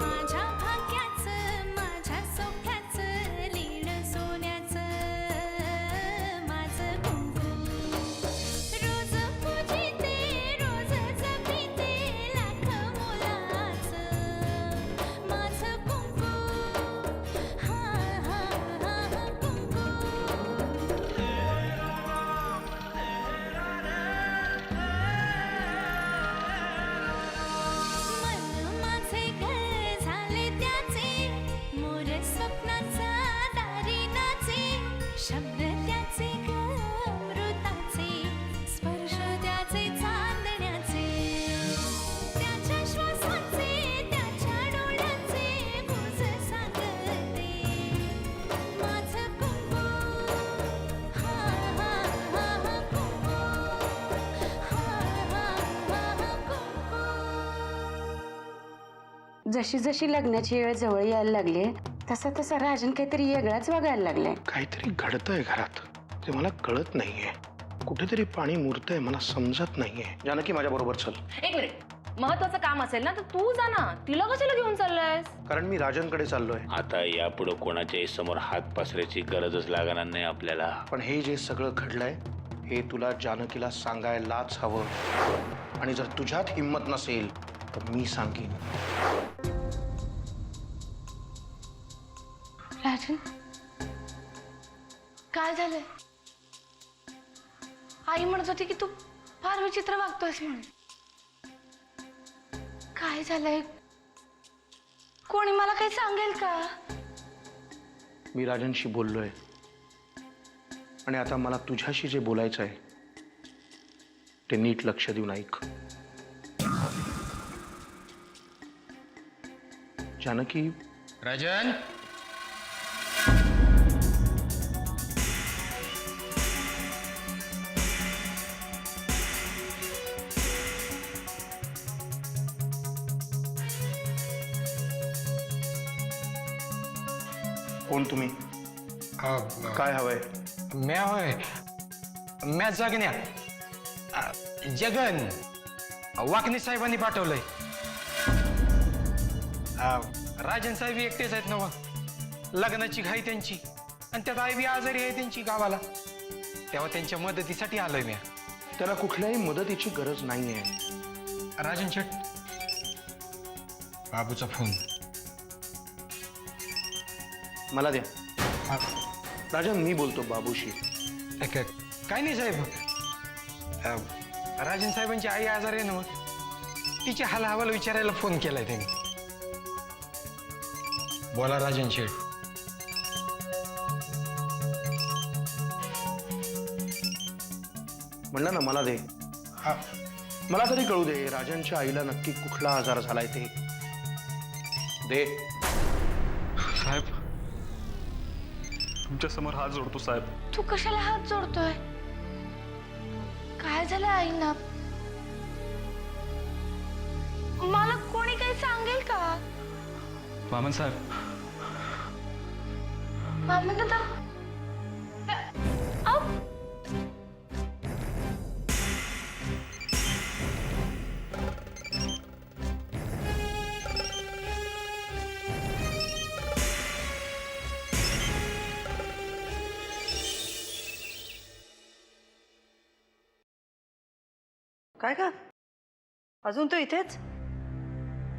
माझ्या भाग्याचं माझ्या सोख्याचं लीण सोन्याचं माझं कुंकू रोज पूजिते रोज जपिते लाख मोलाचं माझं कुंकू हा हा हा कुंकू मन माझे घर झाले त्याचे मोर स्वप्नाचा दारी नाचे शब्द त्याचे अमृताचे स्पर्श त्याचे चांदण्याचे त्याच्या श्वासाचे त्याच्या डोळ्याचे गुज सांगते माझं कुंकू हा हा हा कुंकू हा हा हा कुंकू जशी जशी लग्नाची वेळ जवळ यायला लागली तसा तसा राजन काहीतरी वेगळाच वागायला लागलाय. काहीतरी घडतंय घरात ते मला कळत नाहीये. कुठेतरी पाणी मुरतंय मला समजत नाहीये. जानकी माझ्या बरोबर चल. एक मिनिट, महत्वाचं काम असेल ना तर तू जा ना, तिला कशाला घेऊन चाललायस? कारण मी राजनकडे चाललोय. आता यापुढे कोणाच्याही समोर हात पसरायची गरजच लागणार नाही आपल्याला. पण हे जे सगळं घडलंय हे तुला जानकीला सांगायलाच हवं. आणि जर तुझ्यात हिंमत नसेल तर मी सांगेन. राजन, काय झालंय? आई म्हणत होती की तू फार विचित्र वागतोयस म्हणून. काय झालंय? कोणी मला काही सांगेल का? मी राजनशी बोललोय आणि आता मला तुझ्याशी जे बोलायचं आहे ते नीट लक्ष देऊन ऐक. जानकी, राजन, कोण तुम्ही? काय हवंय? म्या होय, म्या जगण्या. जगन वाकणी साहेबांनी पाठवलंय. राजन साहेब एकटेच आहेत ना, लग्नाची घाई त्यांची आणि त्यात आई बी आजारी आहे त्यांची गावाला. तेव्हा त्यांच्या मदतीसाठी आलोय म्या. त्याला कुठल्याही मदतीची गरज नाहीये. राजन शेट, बाबूचा फोन मला द्या. राजन, मी बोलतो बाबूशी. काय नाही साहेब, राजन साहेबांची आई आजारी आहे ना, मग तिची हालहवाल विचारायला फोन केलाय त्यांनी. बोला राजन शेठ. म्हणलं ना मला दे. मला तरी कळू दे राजनच्या आईला नक्की कुठला आजार झालाय ते. दे. साहेब, तुमच्या समोर हात जोडतो साहेब. तू कशाला हात जोडतोय? काय झालं आईना? मला कोणी काही सांगेल का? वामन साहेब, मामा दादा, काय का अजून तू इथेच?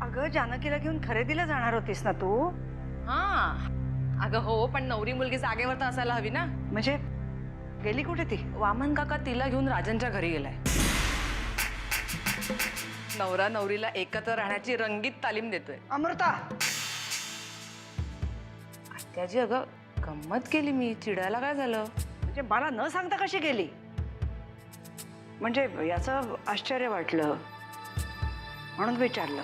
अगं जानकीला घेऊन खरेदीला जाणार होतीस ना तू? हा अगं हो, पण नवरी मुलगी जागेवर तर असायला हवी ना. म्हणजे गेली कुठे ती? वामन काका तिला घेऊन राजनच्या घरी गेलाय. नवरा नवरीला एकत्र राहण्याची रंगीत तालीम देतोय. अमृता, त्याची अगं गंमत केली मी. चिडायला काय झालं? म्हणजे मला न सांगता कशी गेली? म्हणजे याचं आश्चर्य वाटलं म्हणून विचारलं.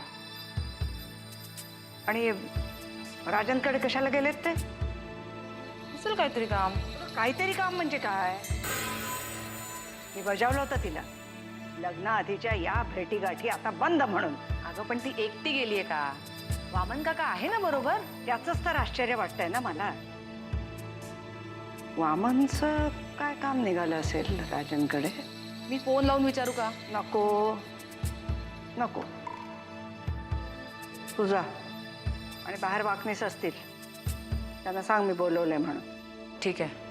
आणि राजनकडे कशाला गेलेत ते? असेल काहीतरी काम. काहीतरी काम म्हणजे काय? मी बजावलं होतं तिला लग्नाआधीच्या या भेटीगाठी आता बंद म्हणून. अगं पण ती एकटी गेलीये का? वामन काका आहे ना बरोबर. त्याचंच तर आश्चर्य वाटतंय ना मला. वामनचं काय काम निघालं असेल राजनकडे? मी फोन लावून विचारू का? नको नको, तुझा आणि बाहेर वाकणीस असतील त्यांना सांग मी बोलवलंय म्हणून. ठीक आहे.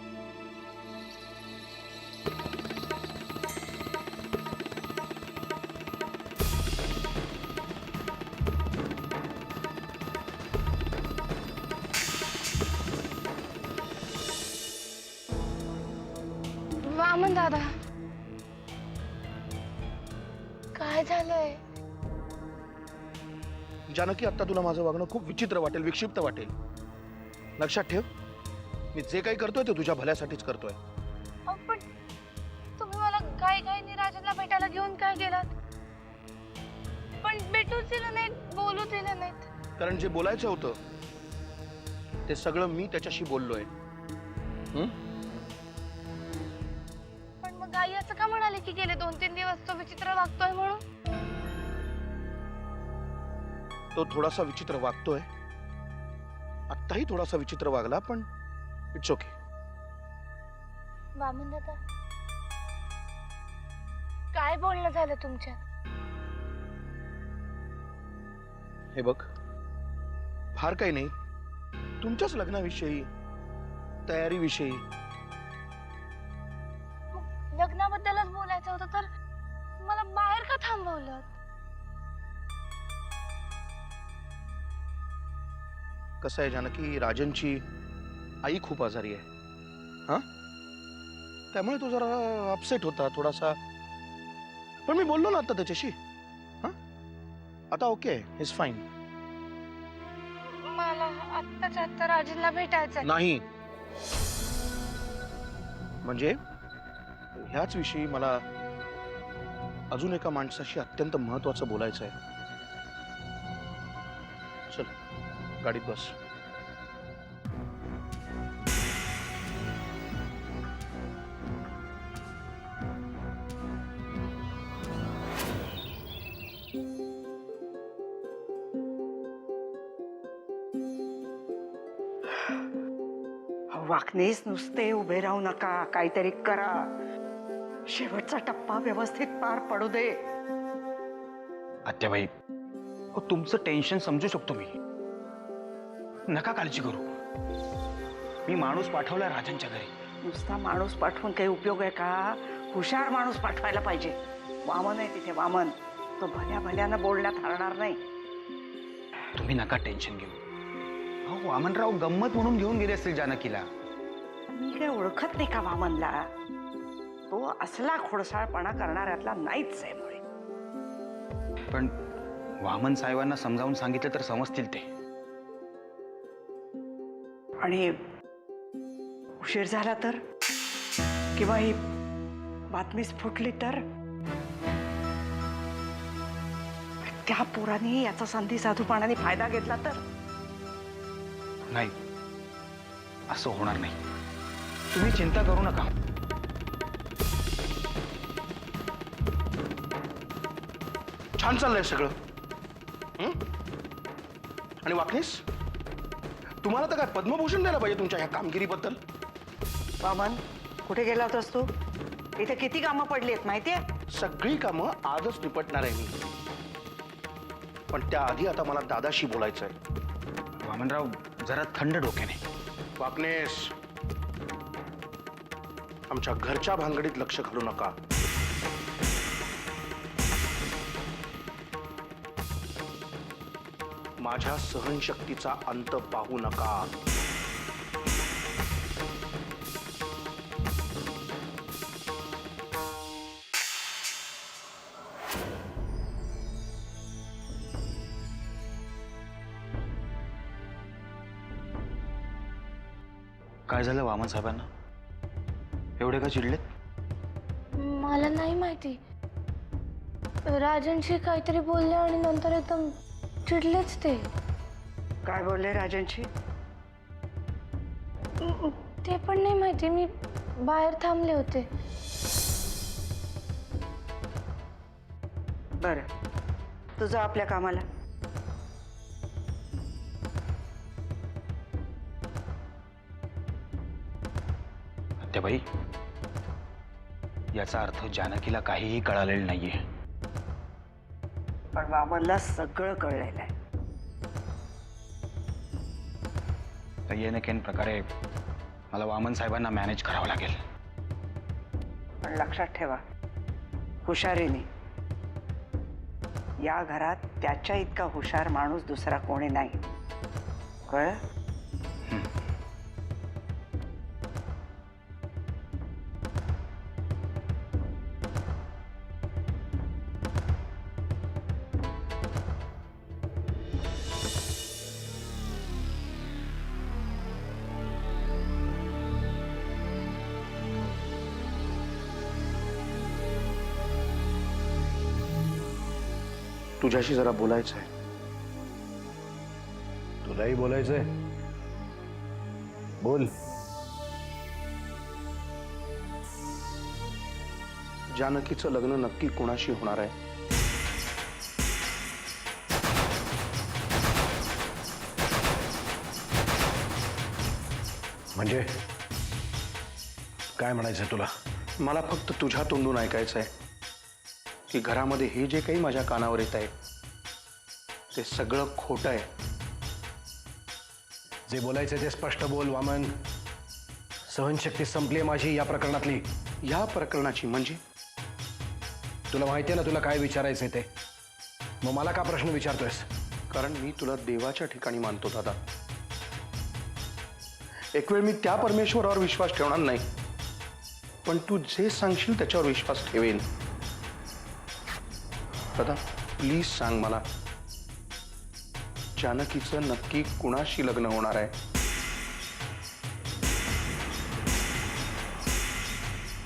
वामन दादा, काय झालंय? जानकी, आता तुला माझं वागणं खूप विचित्र वाटेल, विक्षिप्त वाटेल. लक्षात ठेव, मी जे काही करतोय ते तुझ्या भल्यासाठीच करतोय. अहो, पण तुम्ही मला घाईघाईने राजनला भेटायला घेऊन काय गेलात? पण भेटूच दिलं नाही, बोलू दिलं नाहीत. कारण जे बोलायचं होतं ते सगळं मी त्याच्याशी बोललोय. पण मग आई असं का म्हणाले की गेले 2-3 दिवस तो विचित्र वागतोय म्हणून? तो थोडासा विचित्र वागतोय, आत्ताही थोडासा विचित्र वागला, पण इट्स ओके. वामन दादा, काय बोलणं झालं तुमच्या? हे बघ, फार काही नाही, तुमच्याच लग्नाविषयी, तयारीविषयी. लग्नाबद्दलच बोलायचं होतं तर मला बाहेर का थांबवलं? कसं आहे जानकी, राजनची आई खूप आजारी आहे, हा, त्यामुळे तो जरा अपसेट होता थोडासा. पण मी बोललो ना आता त्याच्याशी, हा, आता ओके, इज फाईन. मला आत्ताच्या आत्ता राजनला भेटायचंय. नाही म्हणजे ह्याच विषयी मला अजून एका माणसाशी अत्यंत महत्वाचं बोलायचं आहे. चल, गाडीत बस. वाकणीस नुसते उभे राहू नका, काहीतरी करा. शेवटचा टप्पा व्यवस्थित पार पडू दे. आत्याबाई, तुमचं टेन्शन समजू शकतो मी. नका काळजी करू. मी माणूस पाठवला राजांच्या घरी. नुसता माणूस पाठवून काही उपयोग आहे का? हुशार माणूस पाठवायला पाहिजे. वामन आहे तिथे, वामन. तो भल्या भल्यानं बोलण्यात हरणार नाही. तुम्ही नका टेन्शन घेऊ. अहो, वामनराव गंमत म्हणून घेऊन गेले असतील जानकीला. मी काय ओळखत नाही का वामनला? तो असला खोडसाळपणा करणाऱ्यातला नाहीच आहे मुळे. पण वामन साहेबांना समजावून सांगितलं तर समजतील ते. आणि उशीर झाला तर, किंवा ही बातमीच फुटली तर, त्या पोरांनी याचा संधी साधूपणाने फायदा घेतला तर? नाही, असं होणार नाही. तुम्ही चिंता करू नका. छान चाललंय सगळं. आणि वाकणीस, तुम्हाला तर काय पद्मभूषण द्यायला पाहिजे तुमच्या ह्या कामगिरीबद्दल. वामन, कुठे गेला होतास तू? इथे किती कामं पडली आहेत माहितीये? सगळी कामं आजच निपटणार आहे मी, पण त्याआधी आता मला दादाशी बोलायचं आहे. वामनराव, जरा थंड डोक्याने. वाकणेस, आमच्या घरच्या भानगडीत लक्ष घालू नका. माझ्या सहनशक्तीचा अंत पाहू नका. काय झालं वामन साहेबांना? एवढे का चिडलेत? मला नाही माहिती. राजनशी काहीतरी बोलले आणि नंतर एकदम चिडलेच ते. काय बोलले राजनशी? ते पण नाही माहिती. मी बाहेर थांबले होते. बरं, तुझं आपल्या कामाला. आत्याबाई, याचा अर्थ जानकीला काहीही कळालेलं नाहीये. पण वामनला सगळं कळलेलं आहे. तर येणे केन प्रकारे मला वामन साहेबांना मॅनेज करावं लागेल. पण लक्षात ठेवा, हुशारीने. या घरात त्याच्या इतका हुशार माणूस दुसरा कोणी नाही. कळलं? तुझ्याशी जरा बोलायचं आहे. तुलाही बोलायचंय? बोल. जानकीचं लग्न नक्की कोणाशी होणार आहे? म्हणजे काय म्हणायचंय तुला? मला फक्त तुझ्या तोंडून ऐकायचं आहे की घरामध्ये हे जे काही माझ्या कानावर येत आहे ते सगळं खोटं आहे. जे बोलायचंय ते स्पष्ट बोल वामन. सहनशक्ती संपली माझी या प्रकरणातली. या प्रकरणाची म्हणजे? तुला माहितीये ना तुला काय विचारायचंय ते. मग मला का प्रश्न विचारतोयस? कारण मी तुला देवाच्या ठिकाणी मानतो दादा. एक वेळ मी त्या परमेश्वरावर विश्वास ठेवणार नाही, पण तू जे सांगशील त्याच्यावर विश्वास ठेवेन. दादा प्लीज सांग मला, जानकीचं नक्की कुणाशी लग्न होणार आहे?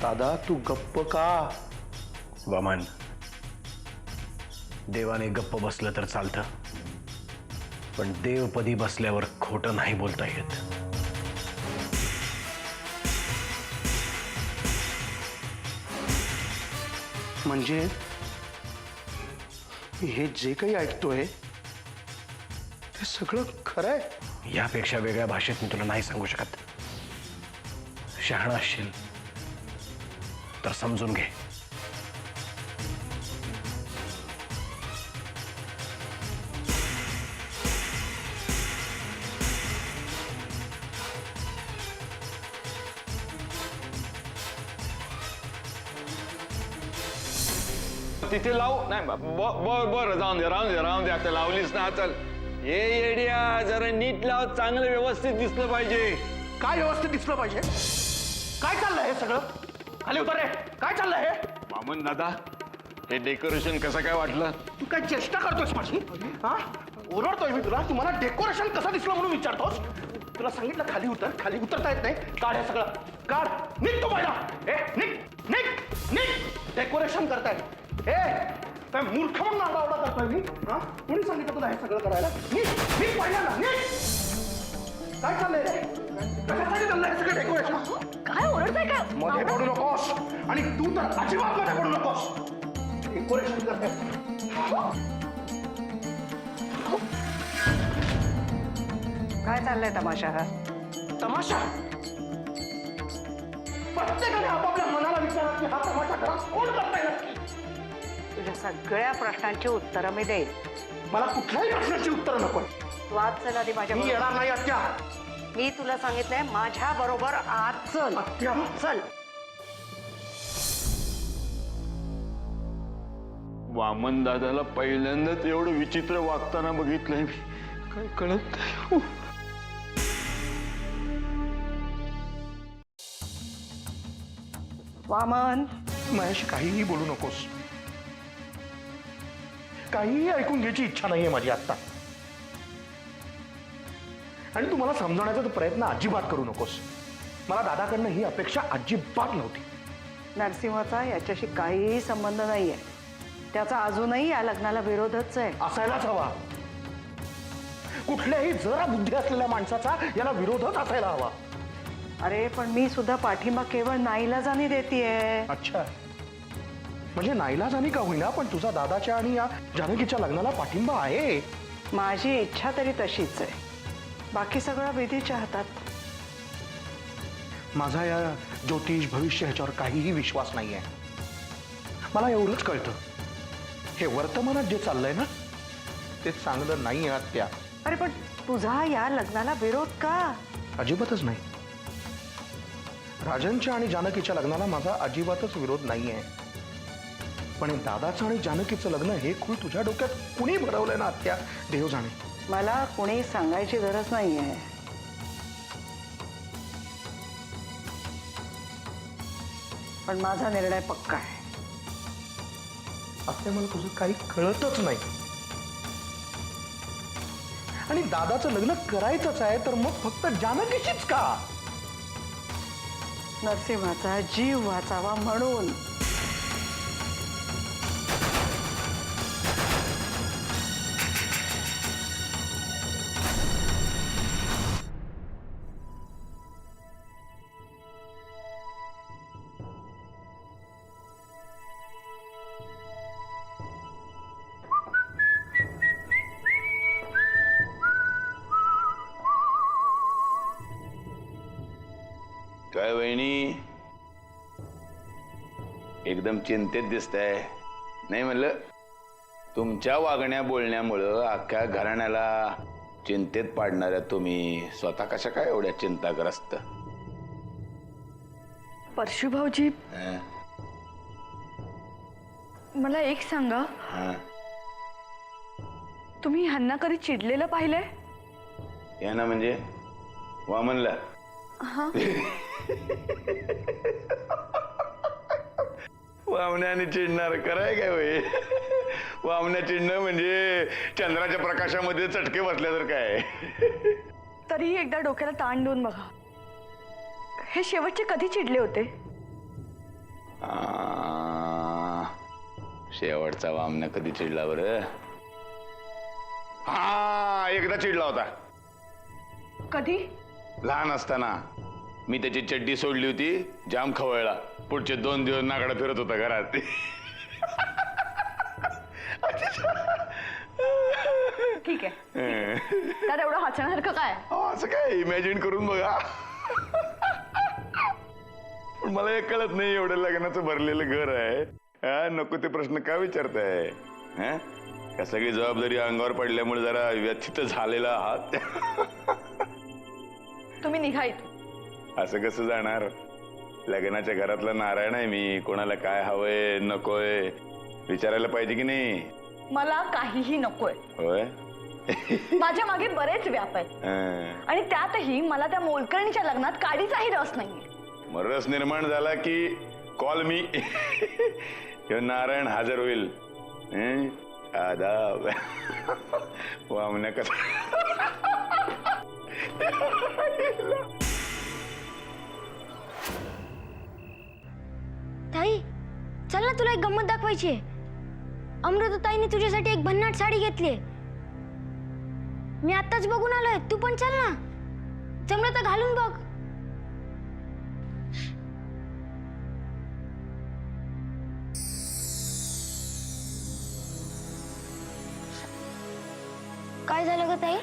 दादा तू गप्प का? वामन, देवाने गप्प बसलं तर चालतं, पण देवपदी बसल्यावर खोटं नाही बोलता येत. म्हणजे हे जे काही ऐकतोय ते सगळं खरं आहे? यापेक्षा वेगळ्या भाषेत मी तुला नाही सांगू शकत. शहाणा असशील तर समजून घे. तिथे लावू नाही. बरं जाऊन दे आता लावलीस ना. चल ये येड्या, जरा नीट लाव, चांगलं व्यवस्थित दिसलं पाहिजे. काय व्यवस्थित दिसलं पाहिजे? काय चाललंय हे सगळं? खाली उतर रे. काय चाललंय हे? मामन दादा, हे डेकोरेशन कसं काय वाटलं? तू काय चेष्टा करतोस माझी? हा, ओरडतोय मी तुला. तू मला डेकोरेशन कसं दिसलं म्हणून विचारतोस? तुला सांगितलं खाली उतर. खाली उतरता येत नाही. काढ हे सगळं, काढ. निघ तू पहिला. निघ. डेकोरेशन करताय. काय मूर्ख म्हणून आरडाओरडा करतोय मी? हा, कोणी सांगितलं तुला हे सगळं करायला? निघ पहिल्यांदा, निघ. काय चाललंय रे? कशासाठी चाललंय हे सगळं डेकोरेशन? काय ओरडताय का? मध्ये पडू नकोस. आणि तू तर अजिबात मध्ये पडू नकोस. डेकोरेशन करते. काय चाललंय तमाशा हा? तमाशा? प्रत्येकाने आपापल्या मनाला विचारत की हा तमाशा घरात कोण करताय नक्की? तुझ्या सगळ्या प्रश्नांची उत्तरं मी देईन. मला कुठल्याही प्रश्नाची उत्तर नको. तू आज चल आधी माझ्या मी बरोबर. येणार नाही आत्या. मी तुला सांगितलंय माझ्या बरोबर आज चल. आत्या चल. वामन दादाला पहिल्यांदाच एवढं विचित्र वागताना बघितलंय मी. काय कळत नाही. वामन, माझ्याशी काहीही बोलू नकोस. काहीही ऐकून घ्यायची इच्छा नाहीये माझी आत्ता. आणि तू मला समजवण्याचा तो प्रयत्न अजिबात करू नकोस. मला दादाकडनं ही अपेक्षा अजिबात नव्हती. नरसिंहचा याच्याशी काहीही संबंध नाहीये. त्याचा अजूनही या लग्नाला विरोधच आहे. असायलाच हवा. कुठल्याही जरा बुद्धी असलेल्या माणसाचा याला विरोधच असायला हवा. अरे पण मी सुद्धा पाठिंबा केवळ नाईलाजाने देतीये. अच्छा, म्हणजे नाईलाजानी का होईना पण तुझा दादाच्या आणि या जानकीच्या लग्नाला पाठिंबा आहे. माझी इच्छा तरी तशीच आहे. बाकी सगळं विधीच्या हातात. माझा या ज्योतिष भविष्य ह्याच्यावर काहीही विश्वास नाहीये. मला एवढंच कळतं, हे वर्तमानात जे चाललंय ना ते चांगलं नाही आत्या. अरे पण तुझा या लग्नाला विरोध का? अजिबातच नाही. राजनच्या आणि जानकीच्या लग्नाला माझा अजिबातच विरोध नाही आहे. पण हे दादाचं आणि जानकीचं लग्न हे खूळ तुझ्या डोक्यात कुणी भरवलंय ना आत्या, देव जाणे. मला कोणी सांगायची गरज नाहीये. पण माझा निर्णय पक्का आहे. आत्या मला तुझं काही कळतच नाही. आणि दादाचं लग्न करायचंच आहे तर मग फक्त जानकीशीच का? नरसिंहाचा जीव वाचावा म्हणून. काय वहिनी एकदम चिंतेत दिसताय? नाही म्हणलं तुमच्या वागण्या बोलण्यामुळं अख्ख्या घराण्याला चिंतेत पाडणाऱ्या तुम्ही स्वतः कशा काय एवढ्या चिंताग्रस्त? परशु भाऊजी, हं? मला एक सांगा, हं? तुम्ही ह्यांना कधी चिडलेलं पाहिलंय? या ना म्हणजे वामनला? हा. वामण्याने चिडणार कराय काय होय? वामण्या चिडणं म्हणजे चंद्राच्या प्रकाशामध्ये चटके बसल्या तर काय? तरीही एकदा डोक्याला ताण देऊन बघा. हे शेवटचे कधी चिडले होते? शेवटचा वामना कधी चिडला बरं? हा, एकदा चिडला होता. कधी? लहान असताना मी त्याची चड्डी सोडली होती, जाम खवळला. पुढचे 2 दिवस नागडा फिरत होता घरात. ठीक आहे. त्यात एवढं हसण्यासारखं काय? असं काय इमॅजिन करून बघा. पण मला हे कळत नाही, एवढं लग्नाचं भरलेलं घर आहे, हा, नको ते प्रश्न का विचारताय? हा, का सगळी जबाबदारी अंगावर पडल्यामुळे जरा व्यथित झालेला आहात? तुम्ही निघा इथून. असं कसं जाणार? लग्नाच्या घरातला नारायण आहे मी. कोणाला काय हवंय नकोय विचारायला पाहिजे की नाही? मला काहीही नकोय. होय? माझ्या मागे बरेच व्याप आहेत आणि त्यातही मला त्या मोलकर्णीच्या लग्नात काडीचाही रस नाहीये. मग रस निर्माण झाला की कॉल मी. नारायण हजर होईल. आदाब. वामण्या कसा ताई, चल ना, तुला एक गंमत दाखवायची आहे. अमृताताईने तुझ्यासाठी एक भन्नाट साडी घेतलीये. मी आत्ताच बघून आलोय. तू पण चल ना, जमलं तर घालून बघ. काय झालं ग ताई?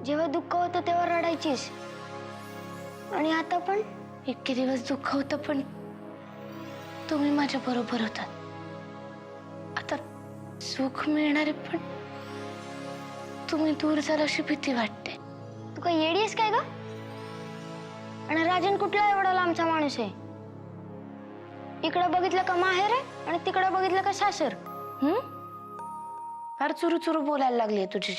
जेव्हा दुःख होतं तेव्हा रडायचीस आणि आता पण? इतके दिवस दुःख होतं पण तुम्ही माझ्या बरोबर होतात. आता सुख मिळणारे पण तुम्ही दूर झाला अशी भीती वाटते. तू काय येडी आहेस काय ग? आणि राजन कुठला एवढा लांबचा माणूस आहे? इकडं बघितलं का माहेर आहे आणि तिकडं बघितलं का सासर. फार चुरू चुरू बोलायला लागली तुझी.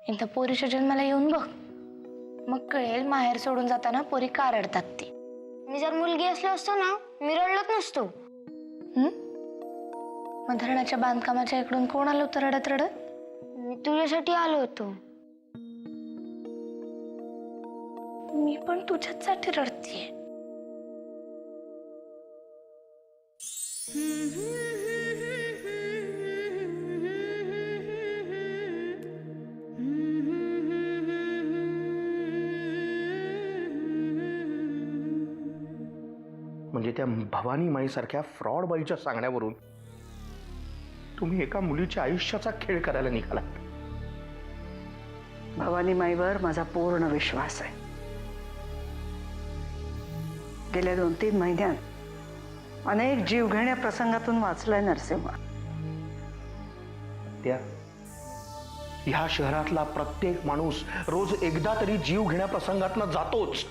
एकदा पोरीच्या जन्माला येऊन बघ, मग कळेल माहेर सोडून जाताना पोरी का रडतात ते. मी जर मुलगी असलो असतो ना, मी रडलोच नसतो. मग धरणाच्या बांधकामाच्या इकडून कोण आलो होतं रडत रडत? मी तुझ्यासाठी आलो होतो. मी पण तुझ्यासाठी रडतीये. म्हणजे त्या भवानी माईसारख्या फ्रॉड बाईच्या सांगण्यावरून तुम्ही एका मुलीच्या आयुष्याचा खेळ करायला निघाला. भवानी माईवर माझा पूर्ण विश्वास आहे. गेल्या 2-3 महिन्यात अनेक जीवघेण्या प्रसंगातून वाचलाय नरसिंह. त्या ह्या शहरातला प्रत्येक माणूस रोज एकदा तरी जीव घेण्या प्रसंगातनं जातोच,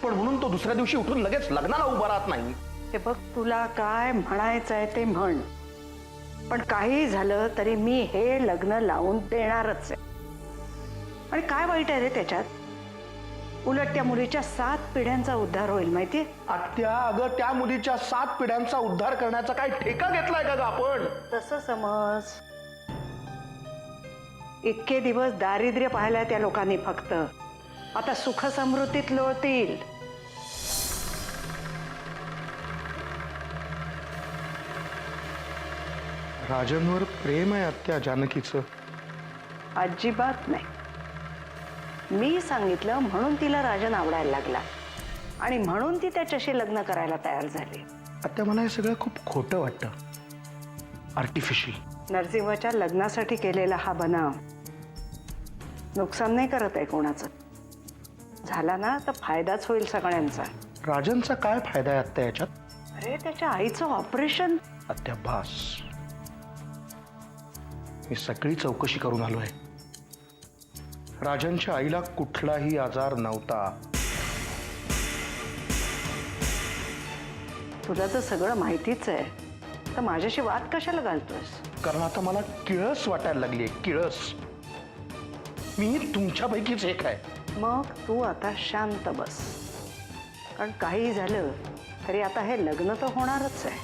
पण म्हणून तो दुसऱ्या दिवशी उठून लगेच लग्नाला उभा राहत नाही. हे बघ, तुला काय म्हणायचंय ते म्हण, पण काही झालं तरी मी हे लग्न लावून देणारच आहे. आणि काय वाईट आहे रे त्याच्यात? उलट त्या मुलीच्या 7 पिढ्यांचा उद्धार होईल माहितीये. आत्या, अगं त्या मुलीच्या 7 पिढ्यांचा उद्धार करण्याचा काय ठेका घेतलाय का ग आपण? तसं समज. इतके दिवस दारिद्र्य पाहिलंय त्या लोकांनी फक्त, आता सुख समृद्धीत लोळतील. राजनवर प्रेम आहे आत्या जानकीचं. अजिबात नाही. मी सांगितलं म्हणून तिला राजन आवडायला लागला आणि म्हणून ती त्याच्याशी लग्न करायला तयार झाली. आत्या, मला हे सगळं खूप खोटं वाटतं, आर्टिफिशियल. नरसिंहच्या लग्नासाठी केलेला हा बनाव नुकसान नाही करत आहे कोणाचं. झाला ना तर फायदाच होईल सगळ्यांचा. राजनचा काय फायदा आहे आत्या याच्यात? अरे, त्याच्या आईचं ऑपरेशन. आत्या बास, मी सगळी चौकशी करून आलोय. राजनच्या आईला कुठलाही आजार नव्हता. तुला तर सगळं माहितीच आहे, तर माझ्याशी वाद कशाला घालतोस? कारण आता मला किळस वाटायला लागली आहे, किळस. मी तुमच्यापैकीच एक आहे. मग तू आता शांत बस, कारण काही झालं तरी आता हे लग्न तर होणारच आहे.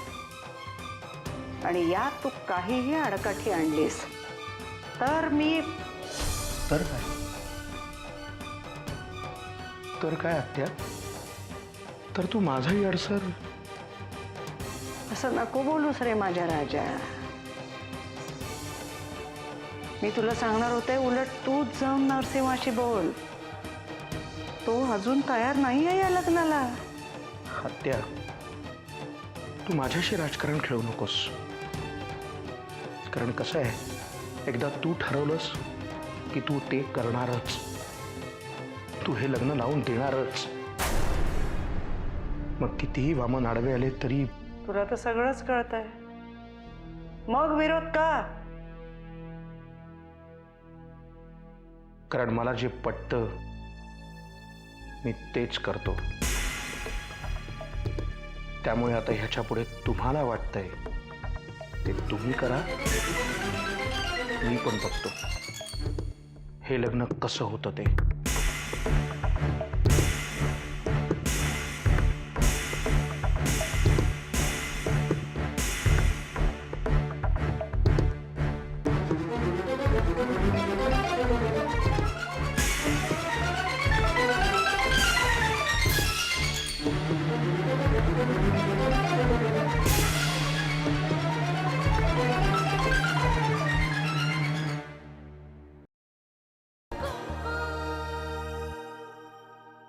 आणि यात तू काहीही अडकाठी आणलीस तर मी. तर काय? तर काय आत्या? तर तू माझाही अडसर. असं नको बोलूस रे माझ्या राजा. मी तुला सांगणार होते, उलट तूच जाऊन नरसिंहाशी बोल. तो अजून तयार नाही आहे या लग्नाला. आत्या, तू माझ्याशी राजकारण खेळू नकोस. कारण कसं आहे, एकदा तू ठरवलंस की तू ते करणारच. तू हे लग्न लावून देणारच. मग कितीही वामन आडवे आले तरी. तुला तर सगळंच कळतंय, मग विरोध का? कारण मला जे पटतं मी तेच करतो. त्यामुळे आता ह्याच्या पुढे तुम्हाला वाटतंय ते तुम्ही करा. मी पण बघतो हे लग्न कसं होतं ते.